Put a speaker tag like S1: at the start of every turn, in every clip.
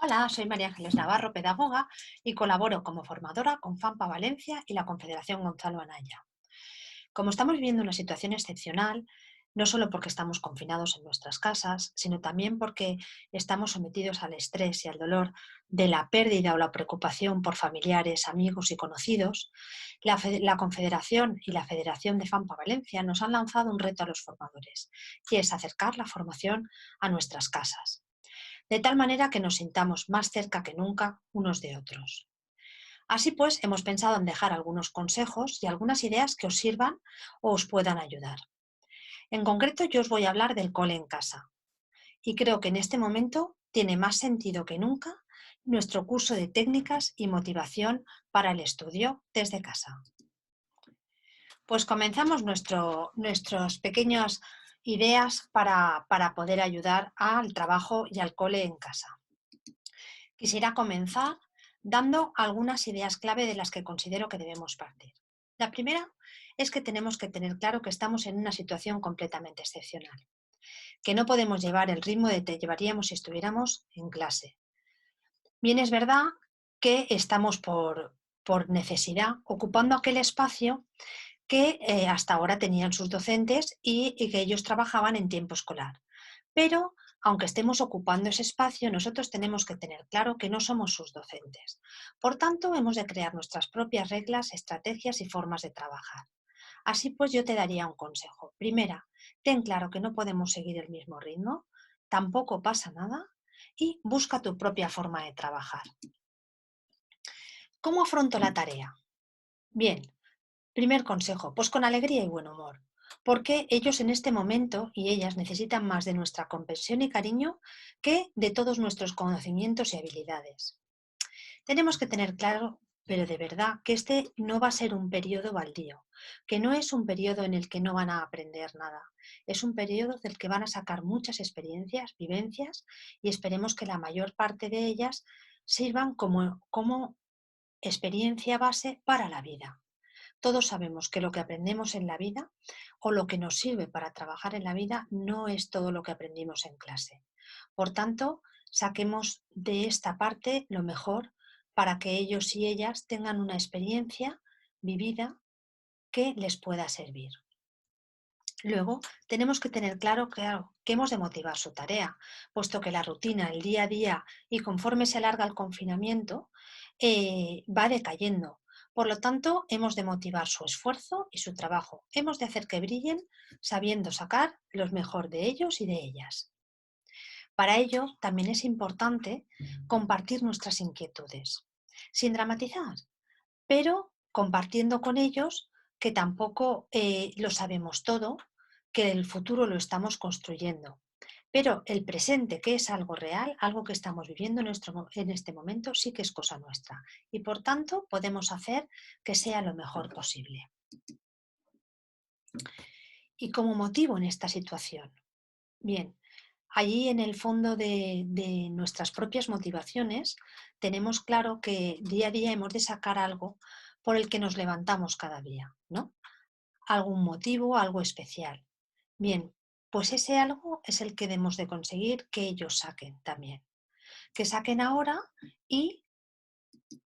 S1: Hola, soy María Ángeles Navarro, pedagoga, y colaboro como formadora con FAMPA Valencia y la Confederación Gonzalo Anaya. Como estamos viviendo una situación excepcional, no solo porque estamos confinados en nuestras casas, sino también porque estamos sometidos al estrés y al dolor de la pérdida o la preocupación por familiares, amigos y conocidos, la Confederación y la Federación de FAMPA Valencia nos han lanzado un reto a los formadores, y es acercar la formación a nuestras casas de tal manera que nos sintamos más cerca que nunca unos de otros. Así pues, hemos pensado en dejar algunos consejos y algunas ideas que os sirvan o os puedan ayudar. En concreto, yo os voy a hablar del cole en casa y creo que en este momento tiene más sentido que nunca nuestro curso de técnicas y motivación para el estudio desde casa. Pues comenzamos nuestras pequeñas ideas para poder ayudar al trabajo y al cole en casa. Quisiera comenzar dando algunas ideas clave de las que considero que debemos partir. La primera es que tenemos que tener claro que estamos en una situación completamente excepcional, que no podemos llevar el ritmo que llevaríamos si estuviéramos en clase. Bien, es verdad que estamos por necesidad ocupando aquel espacio que hasta ahora tenían sus docentes y que ellos trabajaban en tiempo escolar. Pero, aunque estemos ocupando ese espacio, nosotros tenemos que tener claro que no somos sus docentes. Por tanto, hemos de crear nuestras propias reglas, estrategias y formas de trabajar. Así pues, yo te daría un consejo. Primera, ten claro que no podemos seguir el mismo ritmo, tampoco pasa nada y busca tu propia forma de trabajar. ¿Cómo afronto la tarea? Bien, primer consejo, pues con alegría y buen humor, porque ellos en este momento y ellas necesitan más de nuestra comprensión y cariño que de todos nuestros conocimientos y habilidades. Tenemos que tener claro, pero de verdad, que este no va a ser un periodo baldío, que no es un periodo en el que no van a aprender nada, es un periodo del que van a sacar muchas experiencias, vivencias y esperemos que la mayor parte de ellas sirvan como experiencia base para la vida. Todos sabemos que lo que aprendemos en la vida o lo que nos sirve para trabajar en la vida no es todo lo que aprendimos en clase. Por tanto, saquemos de esta parte lo mejor para que ellos y ellas tengan una experiencia vivida que les pueda servir. Luego, tenemos que tener claro que hemos de motivar su tarea, puesto que la rutina, el día a día y conforme se alarga el confinamiento, va decayendo. Por lo tanto, hemos de motivar su esfuerzo y su trabajo. Hemos de hacer que brillen sabiendo sacar lo mejor de ellos y de ellas. Para ello, también es importante compartir nuestras inquietudes, sin dramatizar, pero compartiendo con ellos que tampoco lo sabemos todo, que el futuro lo estamos construyendo. Pero el presente, que es algo real, algo que estamos viviendo en este momento, sí que es cosa nuestra. Y por tanto, podemos hacer que sea lo mejor posible. ¿Y como motivo en esta situación? Bien, allí en el fondo de nuestras propias motivaciones tenemos claro que día a día hemos de sacar algo por el que nos levantamos cada día, ¿no? Algún motivo, algo especial. Bien, pues ese algo es el que debemos de conseguir que ellos saquen también. Que saquen ahora y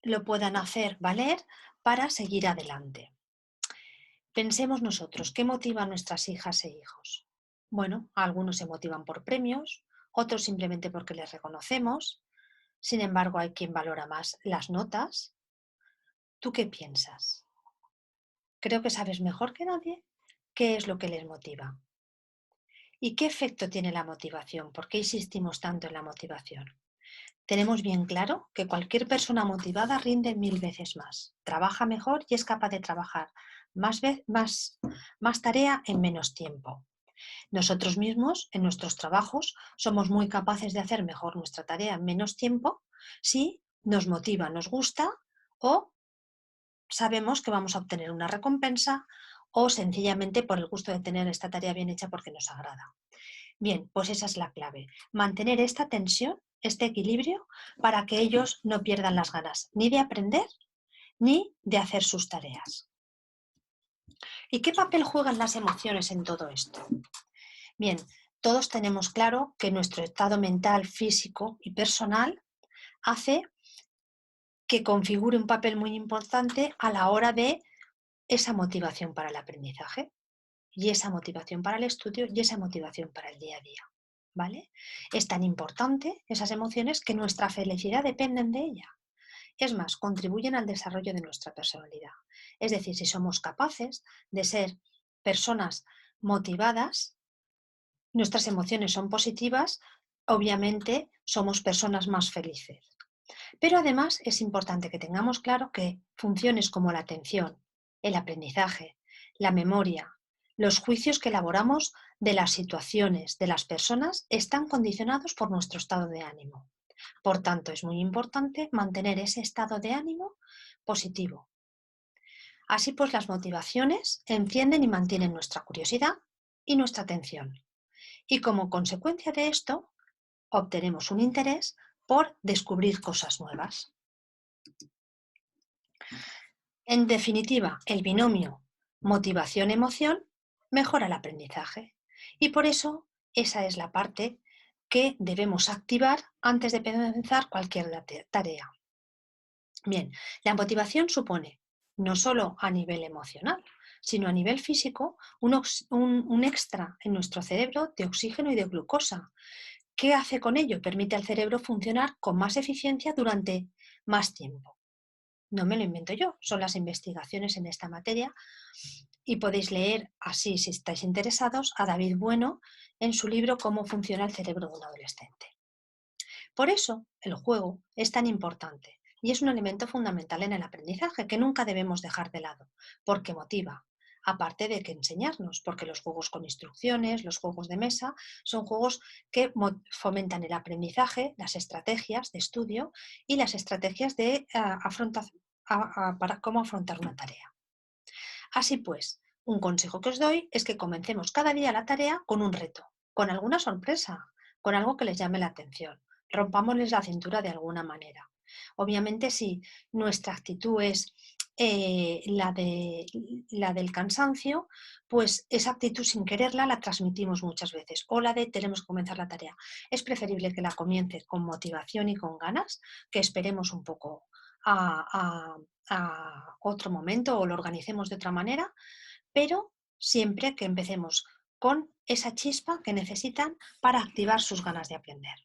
S1: lo puedan hacer valer para seguir adelante. Pensemos nosotros, ¿qué motiva a nuestras hijas e hijos? Bueno, algunos se motivan por premios, otros simplemente porque les reconocemos. Sin embargo, hay quien valora más las notas. ¿Tú qué piensas? Creo que sabes mejor que nadie qué es lo que les motiva. ¿Y qué efecto tiene la motivación? ¿Por qué insistimos tanto en la motivación? Tenemos bien claro que cualquier persona motivada rinde 1000 veces más, trabaja mejor y es capaz de trabajar más tarea en menos tiempo. Nosotros mismos, en nuestros trabajos, somos muy capaces de hacer mejor nuestra tarea en menos tiempo si nos motiva, nos gusta o sabemos que vamos a obtener una recompensa o sencillamente por el gusto de tener esta tarea bien hecha porque nos agrada. Bien, pues esa es la clave. Mantener esta tensión, este equilibrio, para que ellos no pierdan las ganas ni de aprender ni de hacer sus tareas. ¿Y qué papel juegan las emociones en todo esto? Bien, todos tenemos claro que nuestro estado mental, físico y personal hace que configure un papel muy importante a la hora de esa motivación para el aprendizaje y esa motivación para el estudio y esa motivación para el día a día, ¿vale? Es tan importante esas emociones que nuestra felicidad dependen de ella. Es más, contribuyen al desarrollo de nuestra personalidad. Es decir, si somos capaces de ser personas motivadas, nuestras emociones son positivas, obviamente somos personas más felices. Pero además es importante que tengamos claro que funciones como la atención, el aprendizaje, la memoria, los juicios que elaboramos de las situaciones, de las personas, están condicionados por nuestro estado de ánimo. Por tanto, es muy importante mantener ese estado de ánimo positivo. Así pues, las motivaciones encienden y mantienen nuestra curiosidad y nuestra atención. Y como consecuencia de esto, obtenemos un interés por descubrir cosas nuevas. En definitiva, el binomio motivación-emoción mejora el aprendizaje y por eso esa es la parte que debemos activar antes de comenzar cualquier tarea. Bien, la motivación supone, no solo a nivel emocional, sino a nivel físico, un extra en nuestro cerebro de oxígeno y de glucosa. ¿Qué hace con ello? Permite al cerebro funcionar con más eficiencia durante más tiempo. No me lo invento yo, son las investigaciones en esta materia y podéis leer así, si estáis interesados, a David Bueno en su libro Cómo funciona el cerebro de un adolescente. Por eso el juego es tan importante y es un elemento fundamental en el aprendizaje que nunca debemos dejar de lado, porque motiva, aparte de que enseñarnos, porque los juegos con instrucciones, los juegos de mesa, son juegos que fomentan el aprendizaje, las estrategias de estudio y las estrategias de para cómo afrontar una tarea. Así pues, un consejo que os doy es que comencemos cada día la tarea con un reto, con alguna sorpresa, con algo que les llame la atención. Rompámosles la cintura de alguna manera. Obviamente, si nuestra actitud es la del cansancio, pues esa actitud sin quererla la transmitimos muchas veces. O la de tenemos que comenzar la tarea. Es preferible que la comiences con motivación y con ganas, que esperemos un poco a otro momento o lo organicemos de otra manera, pero siempre que empecemos con esa chispa que necesitan para activar sus ganas de aprender.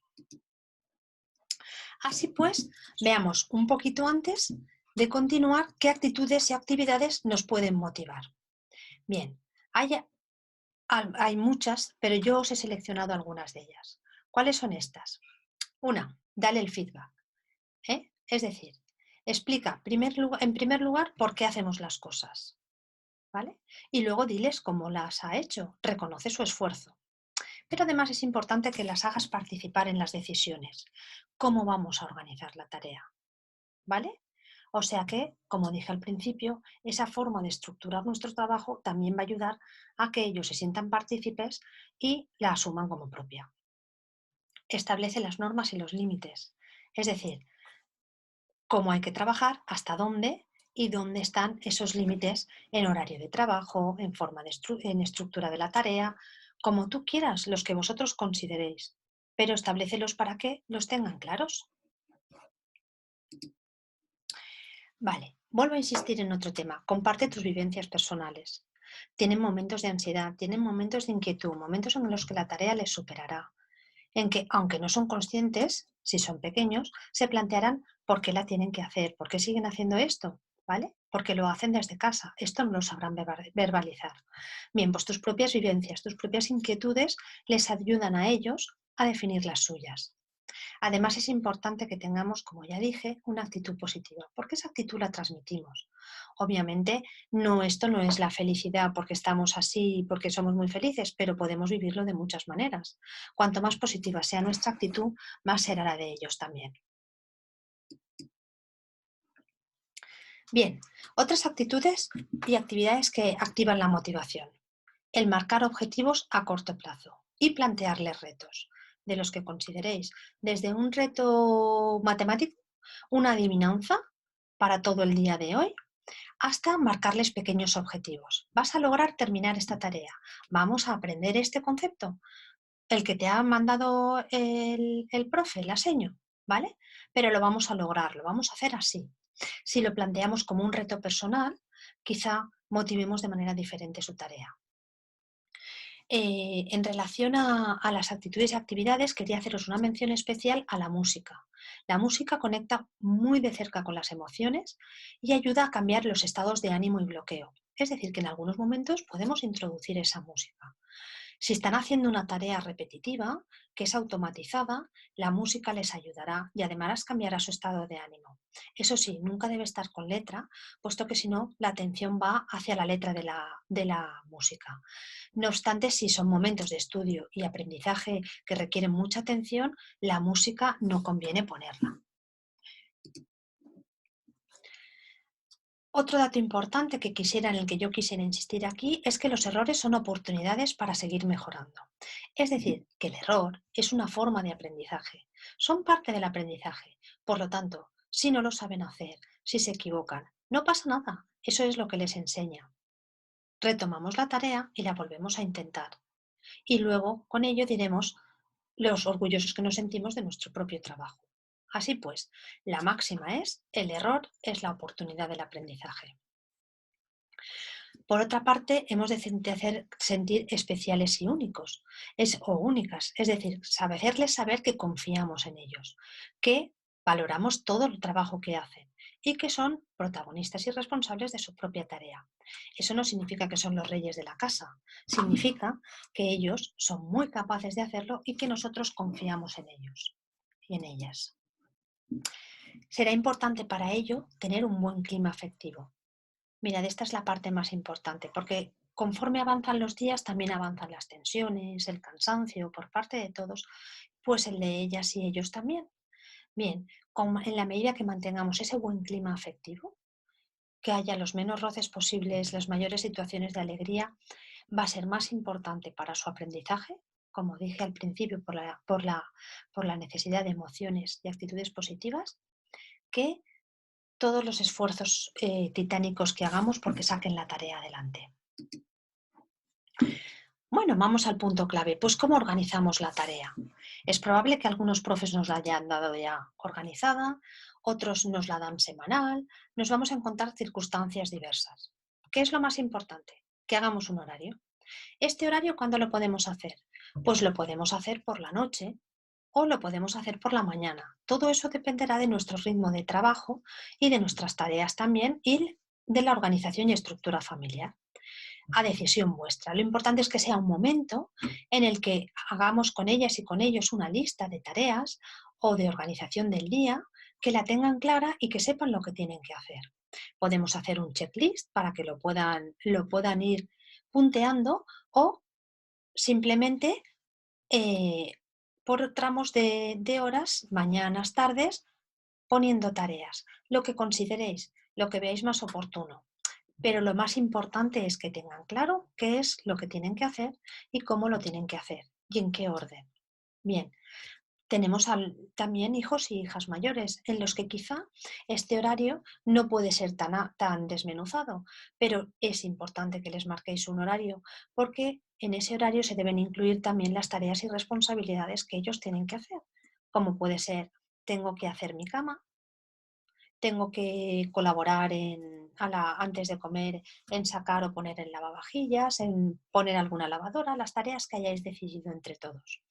S1: Así pues, veamos un poquito antes de continuar qué actitudes y actividades nos pueden motivar. Bien, hay muchas, pero yo os he seleccionado algunas de ellas. ¿Cuáles son estas? Una, dale el feedback. Es decir, explica en primer lugar por qué hacemos las cosas, ¿vale? Y luego diles cómo las ha hecho, reconoce su esfuerzo. Pero además es importante que las hagas participar en las decisiones. ¿Cómo vamos a organizar la tarea? ¿Vale? O sea que, como dije al principio, esa forma de estructurar nuestro trabajo también va a ayudar a que ellos se sientan partícipes y la asuman como propia. Establece las normas y los límites. Es decir, cómo hay que trabajar, hasta dónde y dónde están esos límites en horario de trabajo, en forma en estructura de la tarea, como tú quieras, los que vosotros consideréis, pero establécelos para que los tengan claros. Vale, vuelvo a insistir en otro tema. Comparte tus vivencias personales. Tienen momentos de ansiedad, tienen momentos de inquietud, momentos en los que la tarea les superará, en que, aunque no son conscientes, si son pequeños, se plantearán por qué la tienen que hacer, por qué siguen haciendo esto, ¿vale? Porque lo hacen desde casa. Esto no lo sabrán verbalizar. Bien, pues tus propias vivencias, tus propias inquietudes les ayudan a ellos a definir las suyas. Además, es importante que tengamos, como ya dije, una actitud positiva, porque esa actitud la transmitimos. Obviamente, esto no es la felicidad porque estamos así, porque somos muy felices, pero podemos vivirlo de muchas maneras. Cuanto más positiva sea nuestra actitud, más será la de ellos también. Bien, otras actitudes y actividades que activan la motivación. El marcar objetivos a corto plazo y plantearles retos, de los que consideréis, desde un reto matemático, una adivinanza para todo el día de hoy, hasta marcarles pequeños objetivos. Vas a lograr terminar esta tarea. Vamos a aprender este concepto, el que te ha mandado el profe, la seño, ¿vale? pero lo vamos a lograr, lo vamos a hacer así. Si lo planteamos como un reto personal, quizá motivemos de manera diferente su tarea. En relación a las actitudes y actividades, quería haceros una mención especial a la música. La música conecta muy de cerca con las emociones y ayuda a cambiar los estados de ánimo y bloqueo. Es decir, que en algunos momentos podemos introducir esa música. Si están haciendo una tarea repetitiva, que es automatizada, la música les ayudará y además cambiará su estado de ánimo. Eso sí, nunca debe estar con letra, puesto que si no, la atención va hacia la letra de la música. No obstante, si son momentos de estudio y aprendizaje que requieren mucha atención, la música no conviene ponerla. Otro dato importante en el que yo quisiera insistir aquí es que los errores son oportunidades para seguir mejorando. Es decir, que el error es una forma de aprendizaje. Son parte del aprendizaje. Por lo tanto, si no lo saben hacer, si se equivocan, no pasa nada. Eso es lo que les enseña. Retomamos la tarea y la volvemos a intentar. Y luego, con ello, diremos los orgullosos que nos sentimos de nuestro propio trabajo. Así pues, la máxima es: el error es la oportunidad del aprendizaje. Por otra parte, hemos de hacer sentir especiales y únicos, o únicas, es decir, hacerles saber que confiamos en ellos, que valoramos todo el trabajo que hacen y que son protagonistas y responsables de su propia tarea. Eso no significa que son los reyes de la casa, significa que ellos son muy capaces de hacerlo y que nosotros confiamos en ellos y en ellas. Será importante para ello tener un buen clima afectivo. Mirad, esta es la parte más importante, porque conforme avanzan los días también avanzan las tensiones, el cansancio por parte de todos, pues el de ellas y ellos también. Bien, en la medida que mantengamos ese buen clima afectivo, que haya los menos roces posibles, las mayores situaciones de alegría, va a ser más importante para su aprendizaje, como dije al principio, por la necesidad de emociones y actitudes positivas, que todos los esfuerzos titánicos que hagamos porque saquen la tarea adelante. Bueno, vamos al punto clave. Pues, ¿cómo organizamos la tarea? Es probable que algunos profes nos la hayan dado ya organizada, otros nos la dan semanal, nos vamos a encontrar circunstancias diversas. ¿Qué es lo más importante? Que hagamos un horario. ¿Este horario cuándo lo podemos hacer? Pues lo podemos hacer por la noche o lo podemos hacer por la mañana. Todo eso dependerá de nuestro ritmo de trabajo y de nuestras tareas también y de la organización y estructura familiar. A decisión vuestra. Lo importante es que sea un momento en el que hagamos con ellas y con ellos una lista de tareas o de organización del día, que la tengan clara y que sepan lo que tienen que hacer. Podemos hacer un checklist para que lo puedan ir punteando o simplemente por tramos de horas, mañanas, tardes, poniendo tareas, lo que consideréis, lo que veáis más oportuno. Pero lo más importante es que tengan claro qué es lo que tienen que hacer y cómo lo tienen que hacer y en qué orden. Bien, tenemos también hijos y hijas mayores en los que quizá este horario no puede ser tan desmenuzado, pero es importante que les marquéis un horario porque en ese horario se deben incluir también las tareas y responsabilidades que ellos tienen que hacer, como puede ser: tengo que hacer mi cama, tengo que colaborar antes de comer en sacar o poner el lavavajillas, en poner alguna lavadora, las tareas que hayáis decidido entre todos.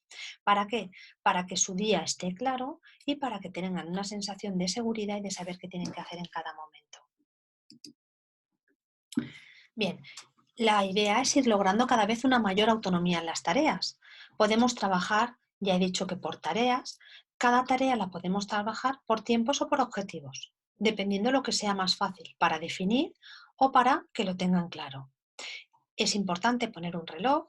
S1: ¿Para qué? Para que su día esté claro y para que tengan una sensación de seguridad y de saber qué tienen que hacer en cada momento. Bien, la idea es ir logrando cada vez una mayor autonomía en las tareas. Podemos trabajar, ya he dicho que por tareas, cada tarea la podemos trabajar por tiempos o por objetivos, dependiendo lo que sea más fácil para definir o para que lo tengan claro. Es importante poner un reloj,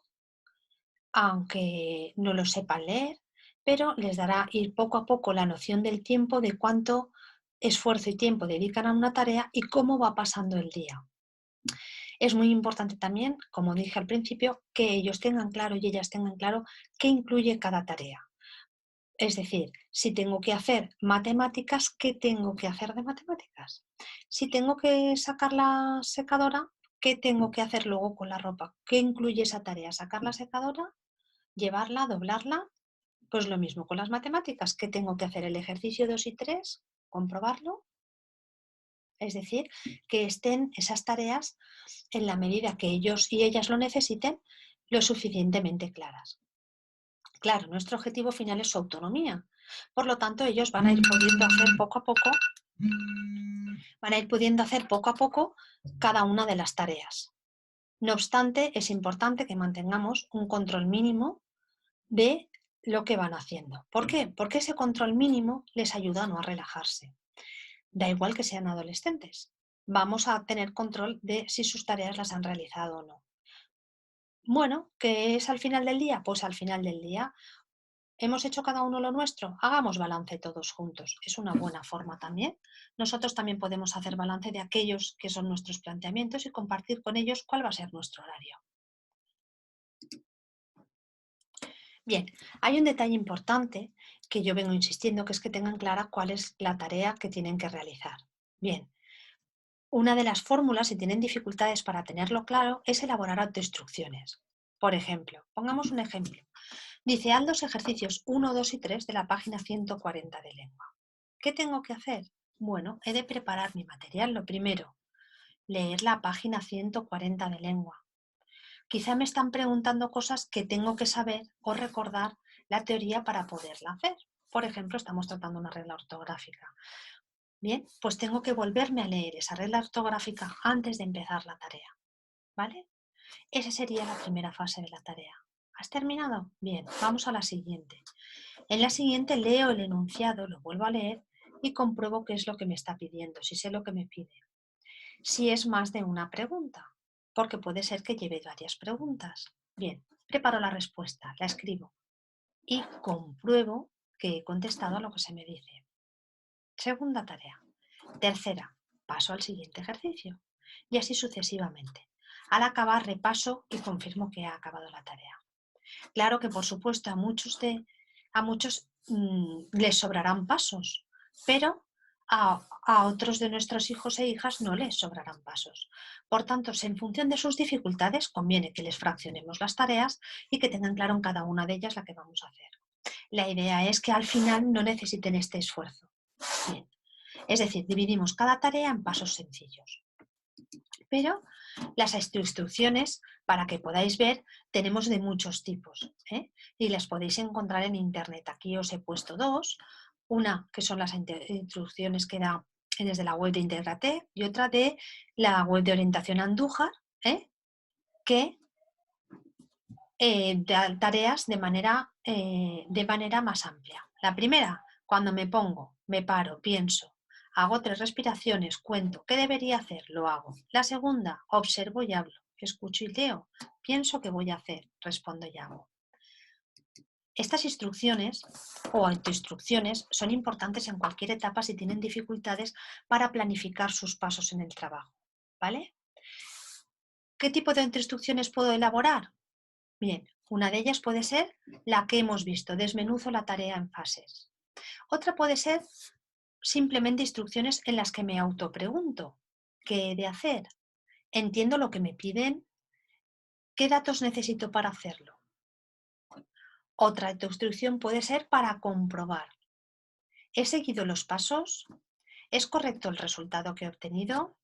S1: aunque no lo sepan leer, pero les dará ir poco a poco la noción del tiempo, de cuánto esfuerzo y tiempo dedican a una tarea y cómo va pasando el día. Es muy importante también, como dije al principio, que ellos tengan claro y ellas tengan claro qué incluye cada tarea. Es decir, si tengo que hacer matemáticas, ¿qué tengo que hacer de matemáticas? Si tengo que sacar la secadora, ¿qué tengo que hacer luego con la ropa? ¿Qué incluye esa tarea? ¿Sacar la secadora? ¿Llevarla? ¿Doblarla? Pues lo mismo con las matemáticas, que tengo que hacer el ejercicio 2 y 3, comprobarlo, es decir, que estén esas tareas en la medida que ellos y ellas lo necesiten, lo suficientemente claras. Claro, nuestro objetivo final es su autonomía. Por lo tanto, ellos van a ir pudiendo hacer poco a poco, cada una de las tareas. No obstante, es importante que mantengamos un control mínimo de lo que van haciendo. ¿Por qué? Porque ese control mínimo les ayuda a no a relajarse. Da igual que sean adolescentes. Vamos a tener control de si sus tareas las han realizado o no. Bueno, ¿qué es al final del día? Pues al final del día hemos hecho cada uno lo nuestro. Hagamos balance todos juntos. Es una buena forma también. Nosotros también podemos hacer balance de aquellos que son nuestros planteamientos y compartir con ellos cuál va a ser nuestro horario. Bien, hay un detalle importante que yo vengo insistiendo, que es que tengan clara cuál es la tarea que tienen que realizar. Bien, una de las fórmulas, si tienen dificultades para tenerlo claro, es elaborar autoinstrucciones. Por ejemplo, pongamos un ejemplo. Dice, haz los ejercicios 1, 2 y 3 de la página 140 de lengua. ¿Qué tengo que hacer? Bueno, he de preparar mi material. Lo primero, leer la página 140 de lengua. Quizá me están preguntando cosas que tengo que saber o recordar la teoría para poderla hacer. Por ejemplo, estamos tratando una regla ortográfica. Bien, pues tengo que volverme a leer esa regla ortográfica antes de empezar la tarea. ¿Vale? Esa sería la primera fase de la tarea. ¿Has terminado? Bien, vamos a la siguiente. En la siguiente leo el enunciado, lo vuelvo a leer y compruebo qué es lo que me está pidiendo, si sé lo que me pide. Si es más de una pregunta, porque puede ser que lleve varias preguntas. Bien, preparo la respuesta, la escribo y compruebo que he contestado a lo que se me dice. Segunda tarea. Tercera, paso al siguiente ejercicio y así sucesivamente. Al acabar, repaso y confirmo que ha acabado la tarea. Claro que, por supuesto, a muchos les sobrarán pasos, pero a otros de nuestros hijos e hijas no les sobrarán pasos. Por tanto, en función de sus dificultades, conviene que les fraccionemos las tareas y que tengan claro en cada una de ellas la que vamos a hacer. La idea es que al final no necesiten este esfuerzo. Bien. Es decir, dividimos cada tarea en pasos sencillos. Pero las instrucciones, para que podáis ver, tenemos de muchos tipos, ¿eh? Y las podéis encontrar en internet. Aquí os he puesto dos. Una que son las instrucciones que da desde la web de Integrate y otra de la web de Orientación Andújar, ¿eh? Que da tareas de manera más amplia. La primera, cuando me pongo, me paro, pienso, hago 3 respiraciones, cuento, ¿qué debería hacer? Lo hago. La segunda, observo y hablo, escucho y leo, pienso qué voy a hacer, respondo y hago. Estas instrucciones o autoinstrucciones son importantes en cualquier etapa si tienen dificultades para planificar sus pasos en el trabajo, ¿vale? ¿Qué tipo de instrucciones puedo elaborar? Bien, una de ellas puede ser la que hemos visto, desmenuzo la tarea en fases. Otra puede ser simplemente instrucciones en las que me autopregunto, ¿qué he de hacer? Entiendo lo que me piden, ¿qué datos necesito para hacerlo? Otra instrucción puede ser para comprobar, ¿he seguido los pasos? ¿Es correcto el resultado que he obtenido?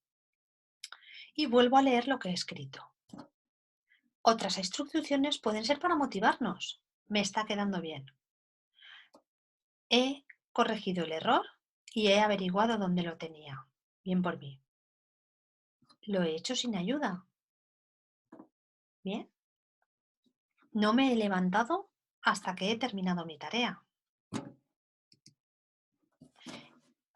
S1: Y vuelvo a leer lo que he escrito. Otras instrucciones pueden ser para motivarnos, me está quedando bien. He corregido el error y he averiguado dónde lo tenía. Bien por mí. Lo he hecho sin ayuda. Bien. No me he levantado hasta que he terminado mi tarea.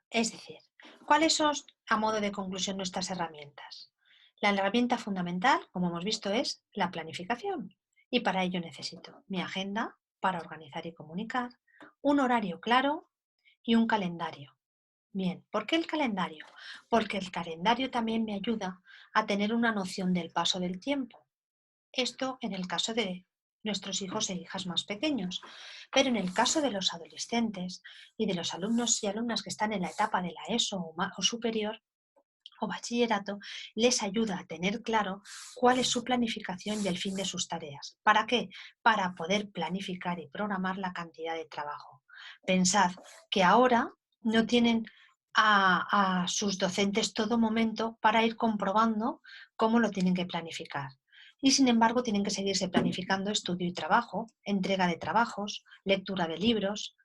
S1: Es decir, ¿cuáles son, a modo de conclusión, nuestras herramientas? La herramienta fundamental, como hemos visto, es la planificación. Y para ello necesito mi agenda para organizar y comunicar, un horario claro y un calendario. Bien, ¿por qué el calendario? Porque el calendario también me ayuda a tener una noción del paso del tiempo. Esto en el caso de nuestros hijos e hijas más pequeños, pero en el caso de los adolescentes y de los alumnos y alumnas que están en la etapa de la ESO o superior, o bachillerato les ayuda a tener claro cuál es su planificación y el fin de sus tareas. ¿Para qué? Para poder planificar y programar la cantidad de trabajo. Pensad que ahora no tienen a sus docentes todo momento para ir comprobando cómo lo tienen que planificar. Y sin embargo tienen que seguirse planificando estudio y trabajo, entrega de trabajos, lectura de libros.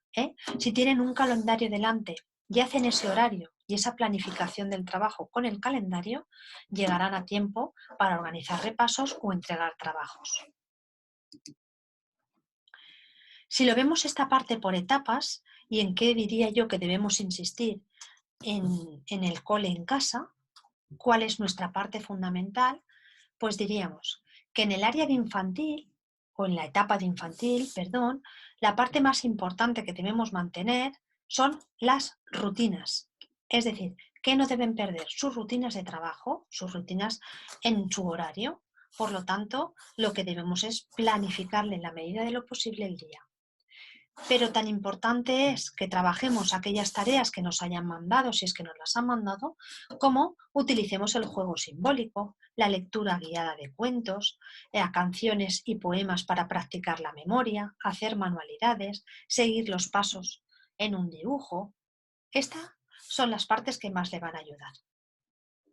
S1: Si tienen un calendario delante y hacen ese horario y esa planificación del trabajo con el calendario, llegarán a tiempo para organizar repasos o entregar trabajos. Si lo vemos esta parte por etapas, y en qué diría yo que debemos insistir en el cole en casa, cuál es nuestra parte fundamental, pues diríamos que en el área de infantil, o en la etapa de infantil, perdón, la parte más importante que debemos mantener son las rutinas. Es decir, que no deben perder sus rutinas de trabajo, sus rutinas en su horario. Por lo tanto, lo que debemos es planificarle en la medida de lo posible el día. Pero tan importante es que trabajemos aquellas tareas que nos hayan mandado, si es que nos las han mandado, como utilicemos el juego simbólico, la lectura guiada de cuentos, canciones y poemas para practicar la memoria, hacer manualidades, seguir los pasos en un dibujo. Estas son las partes que más le van a ayudar.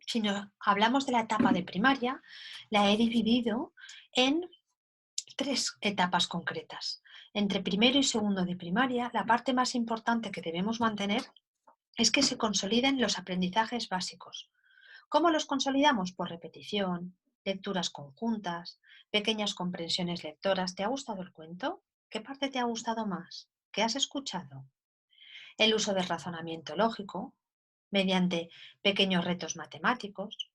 S1: Si nos hablamos de la etapa de primaria, la he dividido en 3 etapas concretas. Entre primero y segundo de primaria, la parte más importante que debemos mantener es que se consoliden los aprendizajes básicos. ¿Cómo los consolidamos? Por repetición, lecturas conjuntas, pequeñas comprensiones lectoras. ¿Te ha gustado el cuento? ¿Qué parte te ha gustado más? ¿Qué has escuchado? El uso del razonamiento lógico, mediante pequeños retos matemáticos,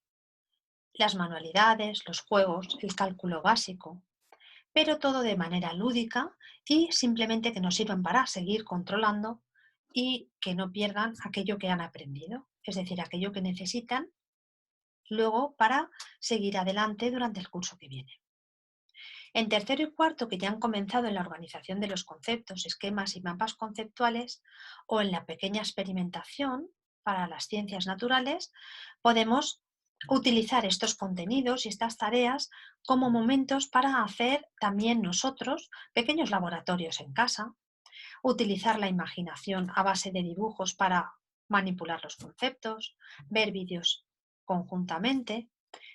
S1: las manualidades, los juegos, el cálculo básico, pero todo de manera lúdica y simplemente que nos sirvan para seguir controlando y que no pierdan aquello que han aprendido, es decir, aquello que necesitan luego para seguir adelante durante el curso que viene. En tercero y cuarto, que ya han comenzado en la organización de los conceptos, esquemas y mapas conceptuales, o en la pequeña experimentación para las ciencias naturales, podemos utilizar estos contenidos y estas tareas como momentos para hacer también nosotros pequeños laboratorios en casa, utilizar la imaginación a base de dibujos para manipular los conceptos, ver vídeos conjuntamente.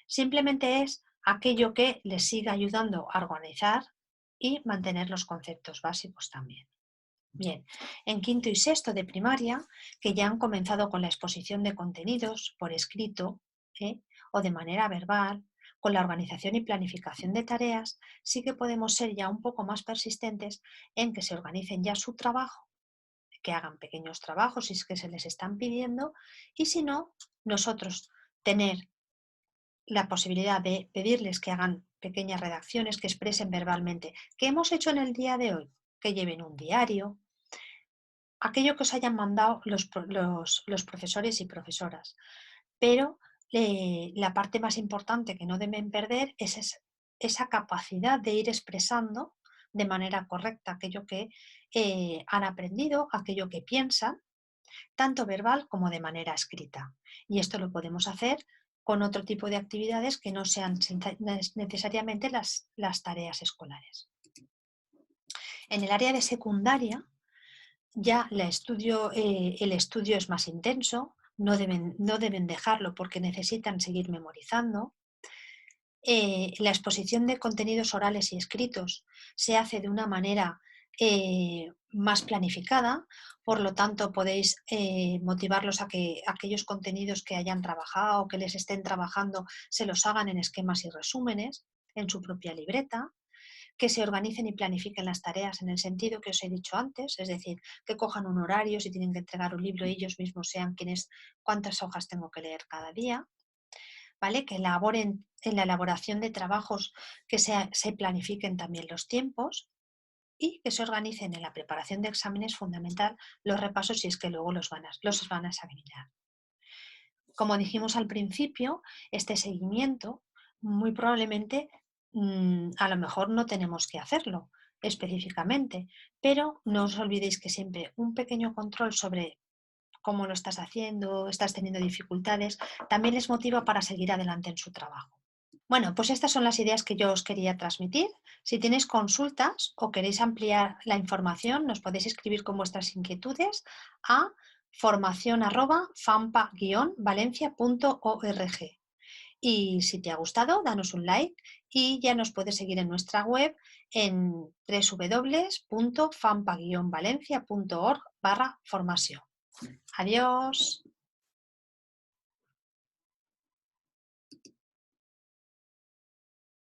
S1: Simplemente es aquello que les siga ayudando a organizar y mantener los conceptos básicos también. Bien, en quinto y sexto de primaria, que ya han comenzado con la exposición de contenidos por escrito o de manera verbal, con la organización y planificación de tareas, sí que podemos ser ya un poco más persistentes en que se organicen ya su trabajo, que hagan pequeños trabajos si es que se les están pidiendo, y si no, nosotros tener la posibilidad de pedirles que hagan pequeñas redacciones, que expresen verbalmente qué hemos hecho en el día de hoy, que lleven un diario, aquello que os hayan mandado los profesores y profesoras. Pero la parte más importante que no deben perder es esa capacidad de ir expresando de manera correcta aquello que han aprendido, aquello que piensan, tanto verbal como de manera escrita. Y esto lo podemos hacer con otro tipo de actividades que no sean necesariamente las tareas escolares. En el área de secundaria, ya el estudio es más intenso, no deben dejarlo porque necesitan seguir memorizando. La exposición de contenidos orales y escritos se hace de una manera más planificada, por lo tanto podéis motivarlos a que aquellos contenidos que hayan trabajado o que les estén trabajando se los hagan en esquemas y resúmenes, en su propia libreta, que se organicen y planifiquen las tareas en el sentido que os he dicho antes, es decir, que cojan un horario, si tienen que entregar un libro ellos mismos sean quienes, cuántas hojas tengo que leer cada día, ¿vale? Que elaboren en la elaboración de trabajos, que se planifiquen también los tiempos y que se organicen en la preparación de exámenes fundamental los repasos si es que luego los van a examinar. Como dijimos al principio, este seguimiento muy probablemente a lo mejor no tenemos que hacerlo específicamente, pero no os olvidéis que siempre un pequeño control sobre cómo lo estás haciendo, estás teniendo dificultades, también les motiva para seguir adelante en su trabajo. Bueno, pues estas son las ideas que yo os quería transmitir. Si tenéis consultas o queréis ampliar la información, nos podéis escribir con vuestras inquietudes a formación@fampa-valencia.org. Y si te ha gustado, danos un like y ya nos puedes seguir en nuestra web en www.fampa-valencia.org/formación. Adiós.